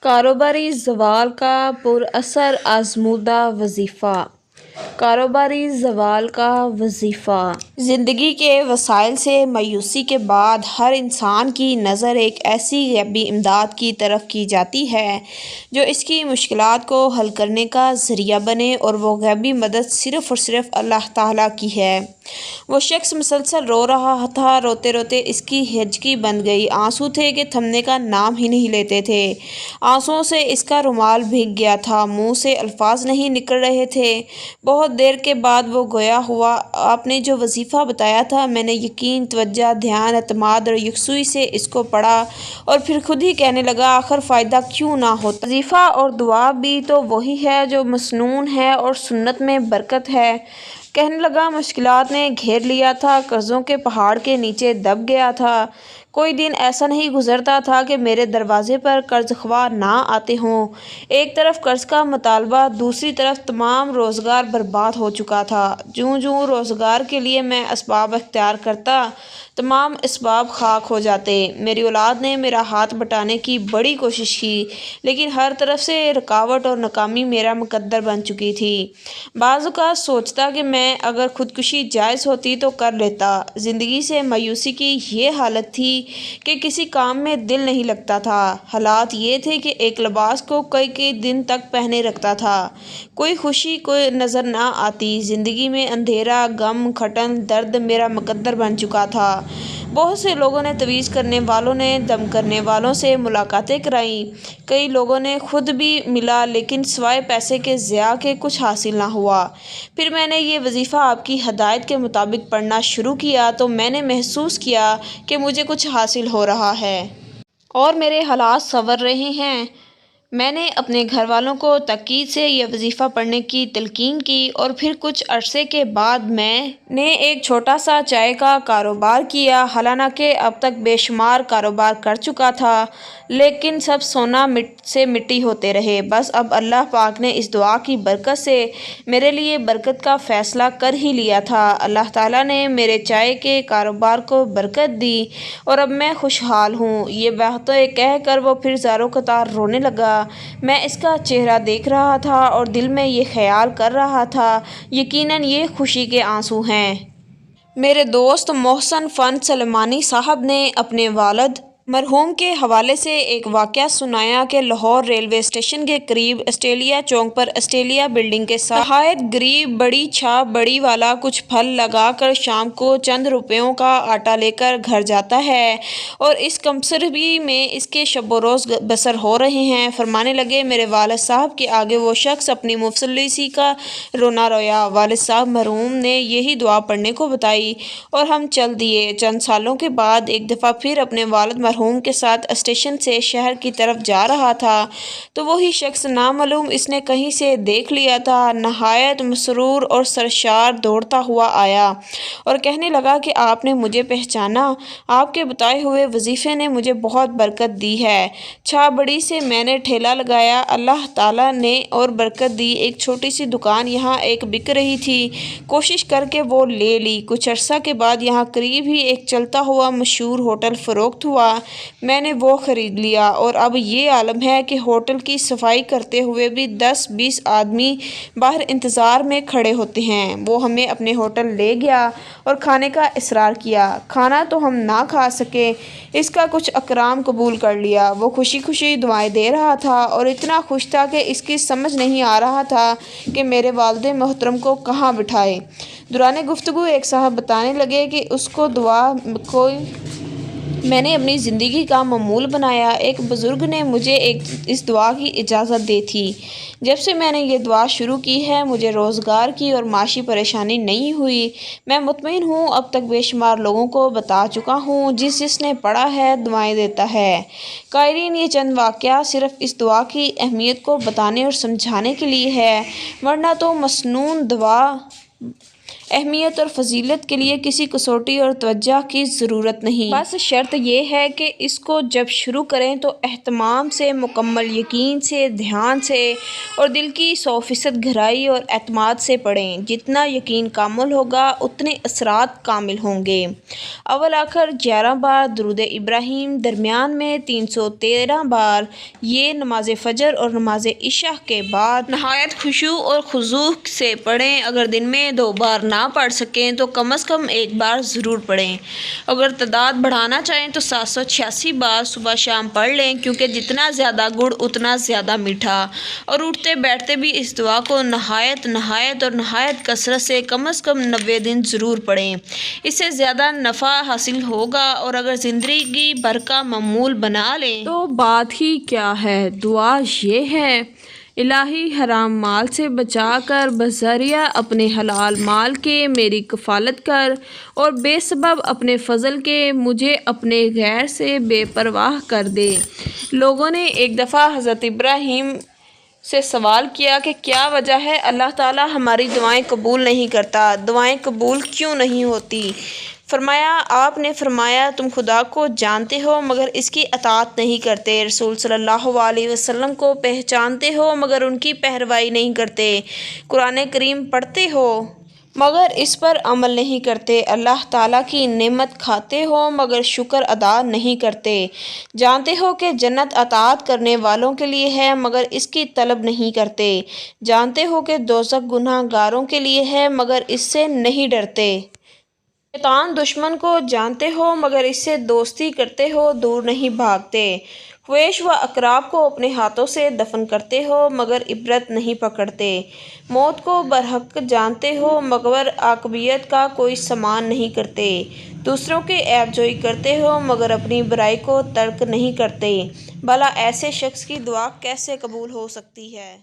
کاروباری زوال کا پراثر آزمودہ وظیفہ۔ کاروباری زوال کا وظیفہ۔ زندگی کے وسائل سے مایوسی کے بعد ہر انسان کی نظر ایک ایسی غیبی امداد کی طرف کی جاتی ہے جو اس کی مشکلات کو حل کرنے کا ذریعہ بنے، اور وہ غیبی مدد صرف اور صرف اللہ تعالیٰ کی ہے۔ وہ شخص مسلسل رو رہا تھا، روتے روتے اس کی ہچکی بند گئی، آنسو تھے کہ تھمنے کا نام ہی نہیں لیتے تھے۔ آنسوؤں سے اس کا رومال بھیگ گیا تھا، منہ سے الفاظ نہیں نکل رہے تھے۔ بہت دیر کے بعد وہ گویا ہوا، آپ نے جو وظیفہ بتایا تھا، میں نے یقین، توجہ، دھیان، اعتماد اور یکسوئی سے اس کو پڑھا اور پھر خود ہی کہنے لگا، آخر فائدہ کیوں نہ ہوتا۔ وظیفہ اور دعا بھی تو وہی ہے جو مسنون ہے اور سنت میں برکت ہے۔ کہنے لگا، مشکلات نے گھیر لیا تھا، قرضوں کے پہاڑ کے نیچے دب گیا تھا۔ کوئی دن ایسا نہیں گزرتا تھا کہ میرے دروازے پر قرض خواہ نہ آتے ہوں۔ ایک طرف قرض کا مطالبہ، دوسری طرف تمام روزگار برباد ہو چکا تھا۔ جوں جوں روزگار کے لیے میں اسباب اختیار کرتا، تمام اسباب خاک ہو جاتے۔ میری اولاد نے میرا ہاتھ بٹانے کی بڑی کوشش کی، لیکن ہر طرف سے رکاوٹ اور ناکامی میرا مقدر بن چکی تھی۔ بعض اوقات سوچتا کہ میں اگر خودکشی جائز ہوتی تو کر لیتا۔ زندگی سے مایوسی کی یہ حالت تھی کہ کسی کام میں دل نہیں لگتا تھا۔ حالات یہ تھے کہ ایک لباس کو کئی کئی دن تک پہنے رکھتا تھا، کوئی خوشی کوئی نظر نہ آتی۔ زندگی میں اندھیرا، غم، گھٹن، درد میرا مقدر بن چکا تھا۔ بہت سے لوگوں نے، تویز کرنے والوں نے، دم کرنے والوں سے ملاقاتیں کرائیں، کئی لوگوں نے خود بھی ملا، لیکن سوائے پیسے کے ضیاع کے کچھ حاصل نہ ہوا۔ پھر میں نے یہ وظیفہ آپ کی ہدایت کے مطابق پڑھنا شروع کیا تو میں نے محسوس کیا کہ مجھے کچھ حاصل ہو رہا ہے اور میرے حالات سنور رہے ہیں۔ میں نے اپنے گھر والوں کو تاکید سے یہ وظیفہ پڑھنے کی تلقین کی، اور پھر کچھ عرصے کے بعد میں نے ایک چھوٹا سا چائے کا کاروبار کیا۔ حالانکہ اب تک بے شمار کاروبار کر چکا تھا، لیکن سب سونا سے مٹی ہوتے رہے۔ بس اب اللہ پاک نے اس دعا کی برکت سے میرے لیے برکت کا فیصلہ کر ہی لیا تھا۔ اللہ تعالیٰ نے میرے چائے کے کاروبار کو برکت دی اور اب میں خوشحال ہوں۔ یہ باتیں کہہ کر وہ پھر زاروں قطار رونے لگا۔ میں اس کا چہرہ دیکھ رہا تھا اور دل میں یہ خیال کر رہا تھا، یقیناً یہ خوشی کے آنسو ہیں۔ میرے دوست محسن فنڈ سلیمانی صاحب نے اپنے والد مرحوم کے حوالے سے ایک واقعہ سنایا کہ لاہور ریلوے اسٹیشن کے قریب آسٹریلیا چوک پر آسٹریلیا بلڈنگ کے ساتھ نہایت غریب بڑی چھاپ بڑی والا کچھ پھل لگا کر شام کو چند روپیوں کا آٹا لے کر گھر جاتا ہے، اور اس کمسربی میں اس کے شب و روز بسر ہو رہے ہیں۔ فرمانے لگے، میرے والد صاحب کے آگے وہ شخص اپنی مفلسی کا رونا رویا۔ والد صاحب مرحوم نے یہی دعا پڑھنے کو بتائی اور ہم چل دیے۔ چند سالوں کے بعد ایک دفعہ پھر اپنے والد مرحوم کے ساتھ اسٹیشن سے شہر کی طرف جا رہا تھا تو وہی شخص نامعلوم اس نے کہیں سے دیکھ لیا تھا، نہایت مسرور اور سرشار دوڑتا ہوا آیا اور کہنے لگا کہ آپ نے مجھے پہچانا، آپ کے بتائے ہوئے وظیفے نے مجھے بہت برکت دی ہے۔ چھاپ بڑی سے میں نے ٹھیلا لگایا، اللہ تعالیٰ نے اور برکت دی۔ ایک چھوٹی سی دکان یہاں ایک بک رہی تھی، کوشش کر کے وہ لے لی۔ کچھ عرصہ کے بعد یہاں قریب ہی ایک چلتا ہوا مشہور ہوٹل فروخت ہوا، میں نے وہ خرید لیا، اور اب یہ عالم ہے کہ ہوٹل کی صفائی کرتے ہوئے بھی 10-20 آدمی باہر انتظار میں کھڑے ہوتے ہیں۔ وہ ہمیں اپنے ہوٹل لے گیا اور کھانے کا اصرار کیا۔ کھانا تو ہم نہ کھا سکے، اس کا کچھ اکرام قبول کر لیا۔ وہ خوشی خوشی دعائیں دے رہا تھا اور اتنا خوش تھا کہ اس کی سمجھ نہیں آ رہا تھا کہ میرے والد محترم کو کہاں بٹھائے۔ دوران گفتگو ایک صاحب بتانے لگے کہ اس کو دعا کوئی میں نے اپنی زندگی کا معمول بنایا۔ ایک بزرگ نے مجھے اس دعا کی اجازت دی تھی۔ جب سے میں نے یہ دعا شروع کی ہے، مجھے روزگار کی اور معاشی پریشانی نہیں ہوئی۔ میں مطمئن ہوں، اب تک بے شمار لوگوں کو بتا چکا ہوں، جس نے پڑھا ہے دعائیں دیتا ہے۔ قائرین، یہ چند واقعات صرف اس دعا کی اہمیت کو بتانے اور سمجھانے کے لیے ہے، ورنہ تو مسنون دعا اہمیت اور فضیلت کے لیے کسی کسوٹی اور توجہ کی ضرورت نہیں، بس شرط یہ ہے کہ اس کو جب شروع کریں تو اہتمام سے، مکمل یقین سے، دھیان سے اور دل کی 100% گہرائی اور اعتماد سے پڑھیں۔ جتنا یقین کامل ہوگا اتنے اثرات کامل ہوں گے۔ اول آخر 11 بار درود ابراہیم، درمیان میں 313 بار، یہ نماز فجر اور نماز عشاء کے بعد نہایت خشوع اور خضوع سے پڑھیں۔ اگر دن میں 2 بار نہ پڑھ سکیں تو کم از کم 1 بار ضرور پڑھیں۔ اگر تعداد بڑھانا چاہیں تو 786 بار صبح شام پڑھ لیں، کیونکہ جتنا زیادہ گڑ اتنا زیادہ میٹھا۔ اور اٹھتے بیٹھتے بھی اس دعا کو نہایت اور نہایت کثرت سے کم از کم 90 دن ضرور پڑھیں، اس سے زیادہ نفع حاصل ہوگا۔ اور اگر زندگی بھر کا معمول بنا لیں تو بات ہی کیا ہے۔ دعا یہ ہے: الہی حرام مال سے بچا کر بذریعہ اپنے حلال مال کے میری کفالت کر، اور بے سبب اپنے فضل کے مجھے اپنے غیر سے بے پرواہ کر دے۔ لوگوں نے ایک دفعہ حضرت ابراہیم سے سوال کیا کہ کیا وجہ ہے اللہ تعالیٰ ہماری دعائیں قبول نہیں کرتا، دعائیں قبول کیوں نہیں ہوتی؟ آپ نے فرمایا تم خدا کو جانتے ہو مگر اس کی اطاعت نہیں کرتے، رسول صلی اللہ علیہ وسلم کو پہچانتے ہو مگر ان کی پیروی نہیں کرتے، قرآن کریم پڑھتے ہو مگر اس پر عمل نہیں کرتے، اللہ تعالیٰ کی نعمت کھاتے ہو مگر شکر ادا نہیں کرتے، جانتے ہو کہ جنت اطاعت کرنے والوں کے لیے ہے مگر اس کی طلب نہیں کرتے، جانتے ہو کہ دوزخ گناہ گاروں کے لیے ہے مگر اس سے نہیں ڈرتے، شیطان دشمن کو جانتے ہو مگر اس سے دوستی کرتے ہو، دور نہیں بھاگتے، خیش و اقراب کو اپنے ہاتھوں سے دفن کرتے ہو مگر عبرت نہیں پکڑتے، موت کو برحق جانتے ہو مگر عاقبت کا کوئی سامان نہیں کرتے، دوسروں کے عیب جوئی کرتے ہو مگر اپنی برائی کو ترک نہیں کرتے، بھلا ایسے شخص کی دعا کیسے قبول ہو سکتی ہے؟